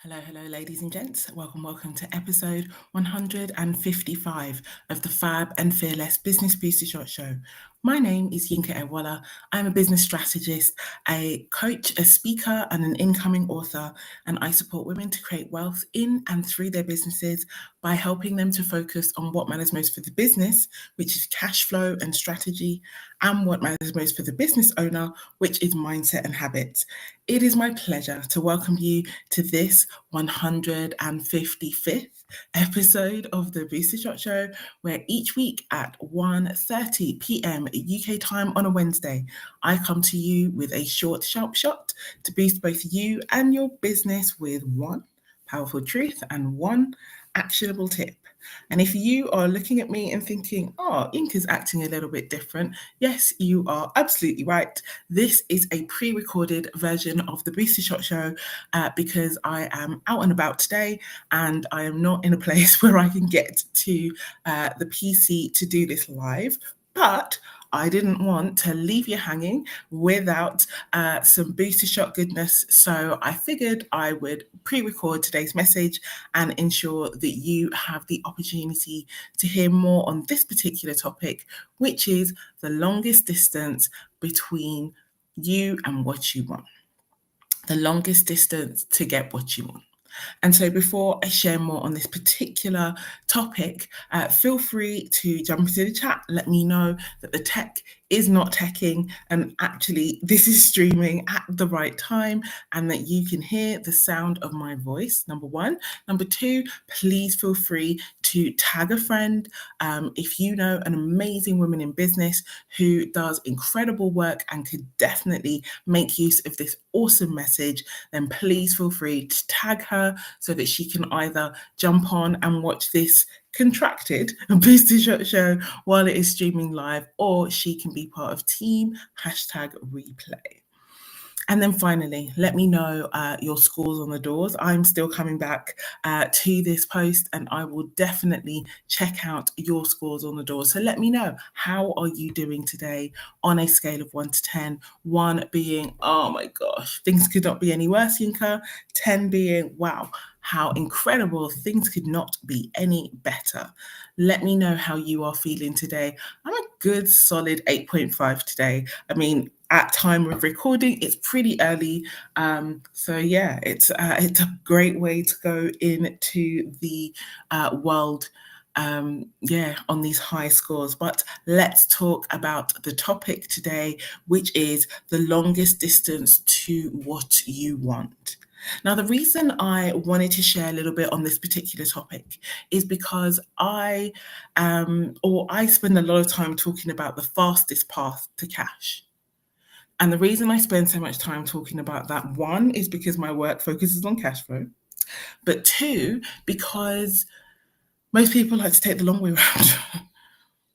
Hello, ladies and gents. Welcome to episode 155 of the FAB and Fearless Business Booster Shot Show. My name is Yinka. I'm a business strategist, a coach, a speaker, and an incoming author, and I support women to create wealth in and through their businesses by helping them to focus on what matters most for the business, which is cash flow and strategy, and what matters most for the business owner, which is mindset and habits. It is my pleasure to welcome you to this 155th episode of the Booster Shot Show, where each week at 1:30 p.m. UK time on a Wednesday, I come to you with a short, sharp shot to boost both you and your business with one powerful truth and one actionable tip. And if you are looking at me and thinking, oh, Yinka's acting a little bit different, yes, you are absolutely right. This is a pre-recorded version of the Booster Shot Show because I am out and about today and I am not in a place where I can get to the PC to do this live. But I didn't want to leave you hanging without some booster shot goodness. So I figured I would pre-record today's message and ensure that you have the opportunity to hear more on this particular topic, which is the longest distance between you and what you want. The longest distance to get what you want. And so before I share more on this particular topic, feel free to jump into the chat. Let me know that the tech is not teching and actually this is streaming at the right time and that you can hear the sound of my voice, number one. Number two, please feel free to tag a friend. If you know an amazing woman in business who does incredible work and could definitely make use of this awesome message, then please feel free to tag her so that she can either jump on and watch this contracted Booster Shot Show while it is streaming live, or she can be part of team #replay. And then finally, let me know your scores on the doors. I'm still coming back to this post and I will definitely check out your scores on the doors. So let me know, how are you doing today on a scale of 1 to 10? 1 being, oh my gosh, things could not be any worse, Yinka. 10 being, wow, how incredible, things could not be any better. Let me know how you are feeling today. I'm a good solid 8.5 today. I mean, at time of recording, it's pretty early. So yeah, it's a great way to go into the world on these high scores. But let's talk about the topic today, which is the longest distance to what you want. Now, the reason I wanted to share a little bit on this particular topic is because I spend a lot of time talking about the fastest path to cash. And the reason I spend so much time talking about that, one, is because my work focuses on cash flow, but two, because most people like to take the long way around.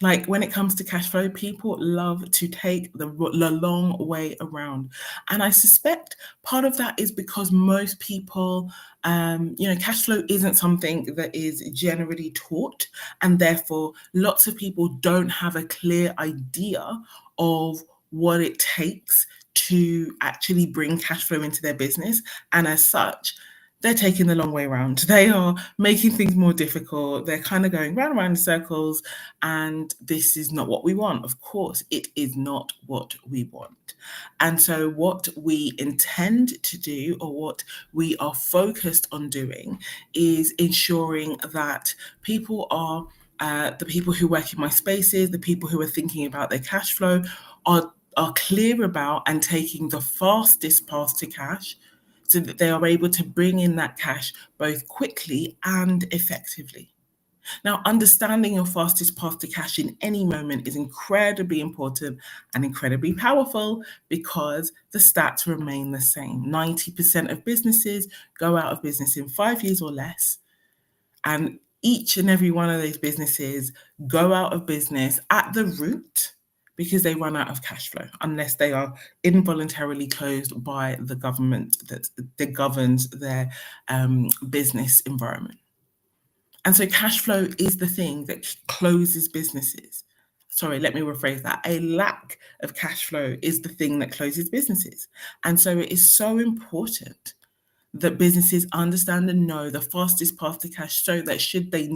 Like when it comes to cash flow, people love to take the long way around. And I suspect part of that is because most people, cash flow isn't something that is generally taught. And therefore, lots of people don't have a clear idea of what it takes to actually bring cash flow into their business. And as such, they're taking the long way around. They are making things more difficult. They're kind of going round and round in circles. And this is not what we want. Of course, it is not what we want. And so what we intend to do, or what we are focused on doing, is ensuring that people are, the people who work in my spaces, the people who are thinking about their cash flow, are clear about and taking the fastest path to cash, so that they are able to bring in that cash both quickly and effectively. Now, understanding your fastest path to cash in any moment is incredibly important and incredibly powerful, because the stats remain the same. 90% of businesses go out of business in 5 years or less. And each and every one of those businesses go out of business at the root because they run out of cash flow, unless they are involuntarily closed by the government that governs their business environment. And so cash flow is the thing that closes businesses. Sorry, let me rephrase that. A lack of cash flow is the thing that closes businesses. And so it is so important that businesses understand and know the fastest path to cash, so that should they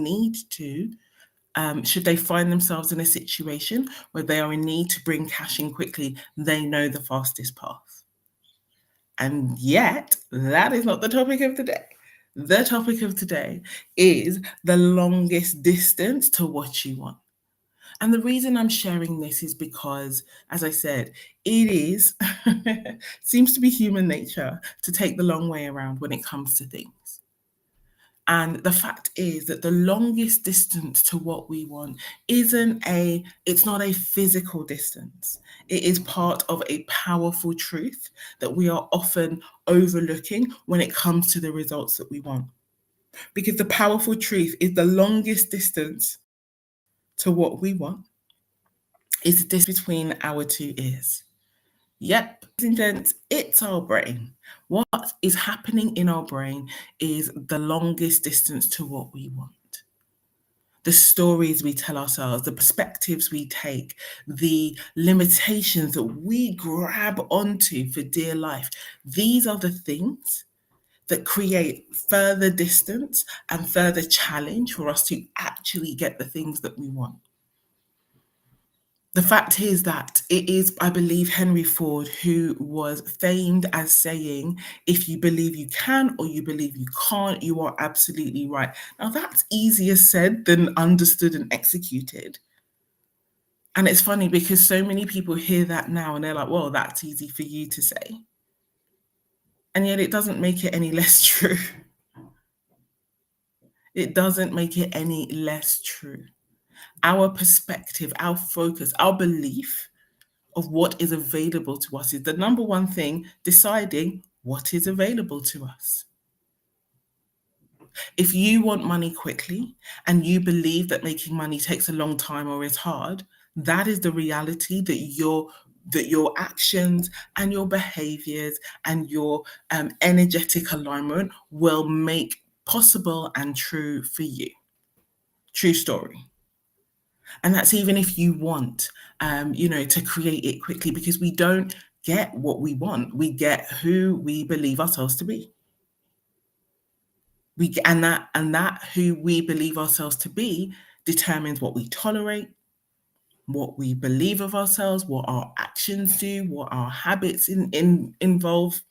find themselves in a situation where they are in need to bring cash in quickly, they know the fastest path. And yet, that is not the topic of today. The topic of today is the longest distance to what you want. And the reason I'm sharing this is because, as I said, it is, seems to be human nature to take the long way around when it comes to things. And the fact is that the longest distance to what we want it's not a physical distance. It is part of a powerful truth that we are often overlooking when it comes to the results that we want. Because the powerful truth is the longest distance to what we want is the distance between our two ears. Yep, ladies and gents, it's our brain. What is happening in our brain is the longest distance to what we want. The stories we tell ourselves, the perspectives we take, the limitations that we grab onto for dear life, these are the things that create further distance and further challenge for us to actually get the things that we want. The fact is that it is, I believe, Henry Ford who was famed as saying, if you believe you can or you believe you can't, you are absolutely right. Now, that's easier said than understood and executed. And it's funny because so many people hear that now and they're like, well, that's easy for you to say. And yet it doesn't make it any less true. It doesn't make it any less true. Our perspective, our focus, our belief of what is available to us is the number one thing deciding what is available to us. If you want money quickly and you believe that making money takes a long time or is hard, that is the reality that your actions and your behaviors and your energetic alignment will make possible and true for you. True story. And that's even if you want, to create it quickly, because we don't get what we want. We get who we believe ourselves to be. And that who we believe ourselves to be determines what we tolerate, what we believe of ourselves, what our actions do, what our habits involve.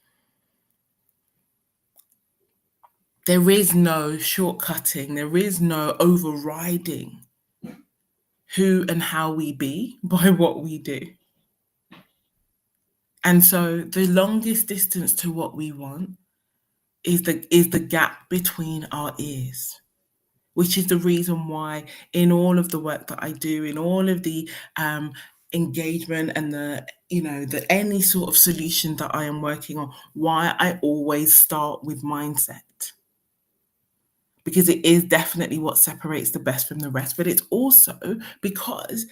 There is no shortcutting. There is no overriding who and how we be by what we do. And so the longest distance to what we want is the gap between our ears, which is the reason why in all of the work that I do, in all of the engagement and the any sort of solution that I am working on, why I always start with mindset. Because it is definitely what separates the best from the rest, but it's also because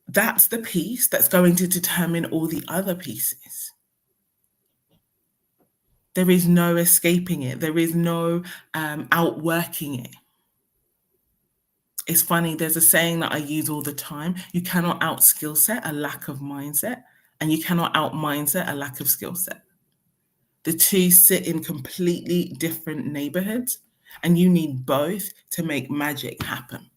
that's the piece that's going to determine all the other pieces. There is no escaping it. There is no outworking it. It's funny, there's a saying that I use all the time. You cannot out skill set a lack of mindset, and you cannot out mindset a lack of skill set. The two sit in completely different neighborhoods, and you need both to make magic happen.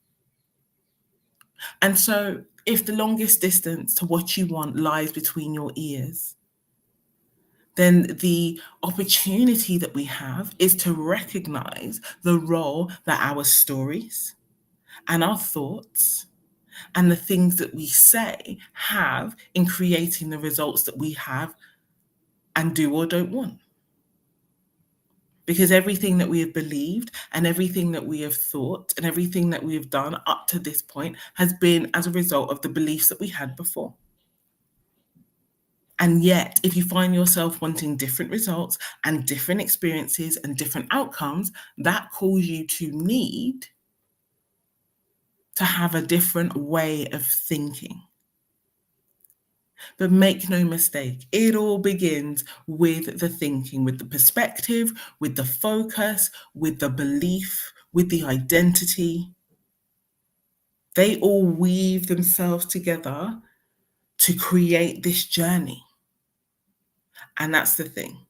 And so, if the longest distance to what you want lies between your ears, then the opportunity that we have is to recognize the role that our stories and our thoughts and the things that we say have in creating the results that we have and do or don't want. Because everything that we have believed and everything that we have thought and everything that we have done up to this point has been as a result of the beliefs that we had before. And yet, if you find yourself wanting different results and different experiences and different outcomes, that calls you to need to have a different way of thinking. But make no mistake, it all begins with the thinking, with the perspective, with the focus, with the belief, with the identity. They all weave themselves together to create this journey. And that's the thing.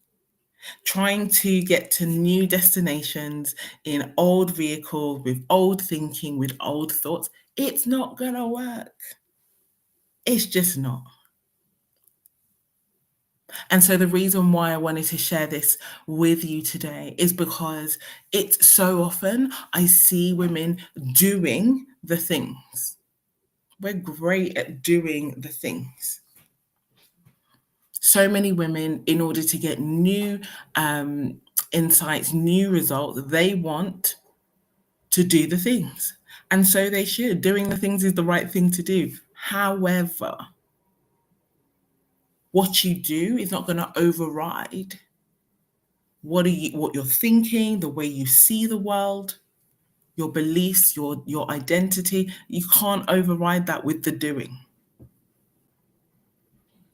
trying to get to new destinations in old vehicles with old thinking, with old thoughts, it's not going to work. It's just not. And so the reason why I wanted to share this with you today is because it's so often I see women doing the things. We're great at doing the things. So many women, in order to get new insights, new results, they want to do the things. And so they should. Doing the things is the right thing to do. However, what you do is not going to override what you're thinking, the way you see the world, your beliefs, your identity. You can't override that with the doing.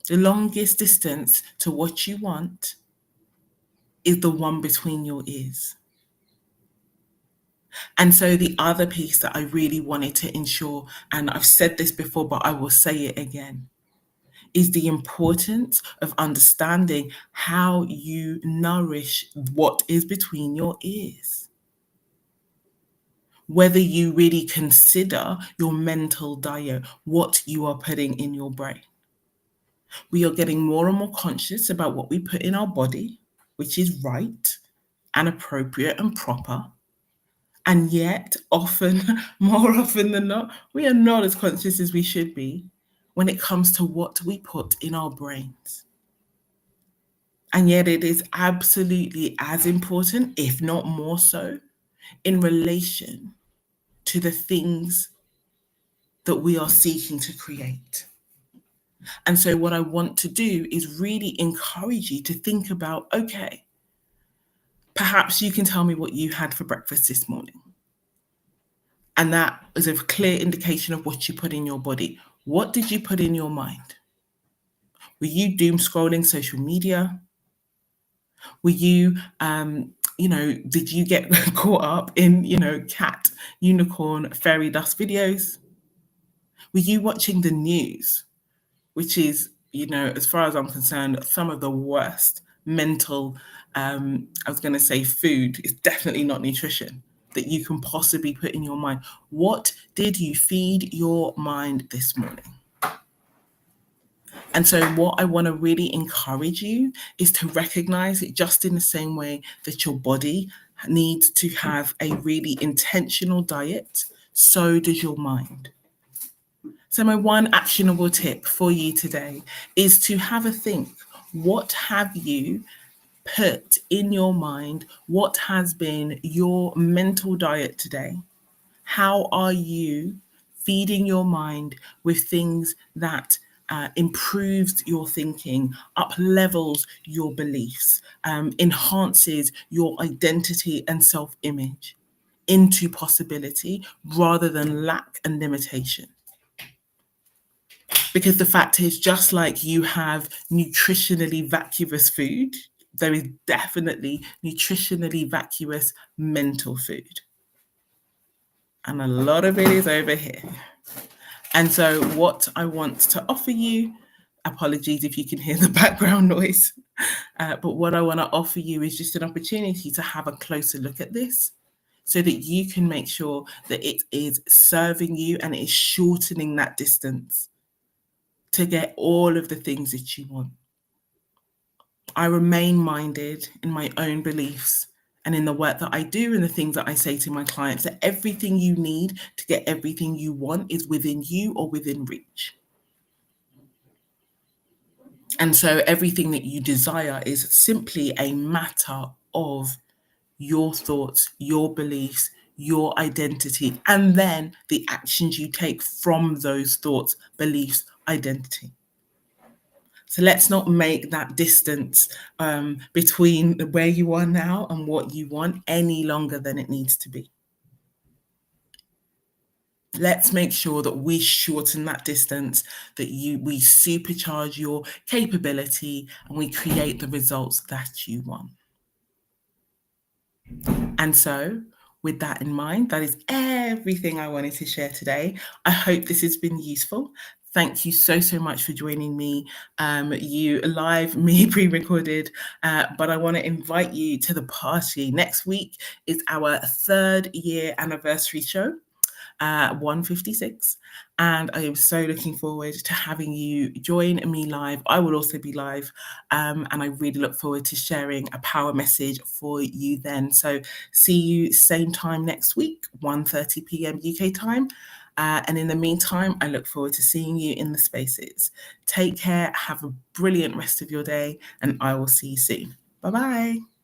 The longest distance to what you want is the one between your ears. And so the other piece that I really wanted to ensure, and I've said this before, but I will say it again, is the importance of understanding how you nourish what is between your ears. Whether you really consider your mental diet, what you are putting in your brain. We are getting more and more conscious about what we put in our body, which is right and appropriate and proper. And yet, often, more often than not, we are not as conscious as we should be when it comes to what we put in our brains. And yet, it is absolutely as important, if not more so, in relation to the things that we are seeking to create. And so, what I want to do is really encourage you to think about, okay, perhaps you can tell me what you had for breakfast this morning. And that is a clear indication of what you put in your body. What did you put in your mind? Were you doom scrolling social media? Were you, did you get caught up in, cat, unicorn, fairy dust videos? Were you watching the news, which is, as far as I'm concerned, some of the worst mental, I was going to say food, is definitely not nutrition, that you can possibly put in your mind. What did you feed your mind this morning? And so what I want to really encourage you is to recognize it just in the same way that your body needs to have a really intentional diet, so does your mind. So my one actionable tip for you today is to have a think. What have you put in your mind? What has been your mental diet today? How are you feeding your mind with things that improves your thinking, up levels your beliefs, enhances your identity and self-image into possibility rather than lack and limitation? Because the fact is, just like you have nutritionally vacuous food, there is definitely nutritionally vacuous mental food. And a lot of it is over here. And so what I want to offer you, apologies if you can hear the background noise, but what I want to offer you is just an opportunity to have a closer look at this so that you can make sure that it is serving you and it is shortening that distance to get all of the things that you want. I remain minded in my own beliefs and in the work that I do and the things that I say to my clients, that everything you need to get everything you want is within you or within reach. And so everything that you desire is simply a matter of your thoughts, your beliefs, your identity, and then the actions you take from those thoughts, beliefs, identity. So let's not make that distance between where you are now and what you want any longer than it needs to be. Let's make sure that we shorten that distance, that we supercharge your capability and we create the results that you want. And so, with that in mind, that is everything I wanted to share today. I hope this has been useful. Thank you so much for joining me. You live, me pre-recorded, but I want to invite you to the party. Next week is our 3rd year anniversary show. 156, and I am so looking forward to having you join me live. I will also be live, and I really look forward to sharing a power message for you then. So see you same time next week, 1:30 p.m. UK time. And in the meantime, I look forward to seeing you in the spaces. Take care, have a brilliant rest of your day, and I will see you soon. Bye-bye.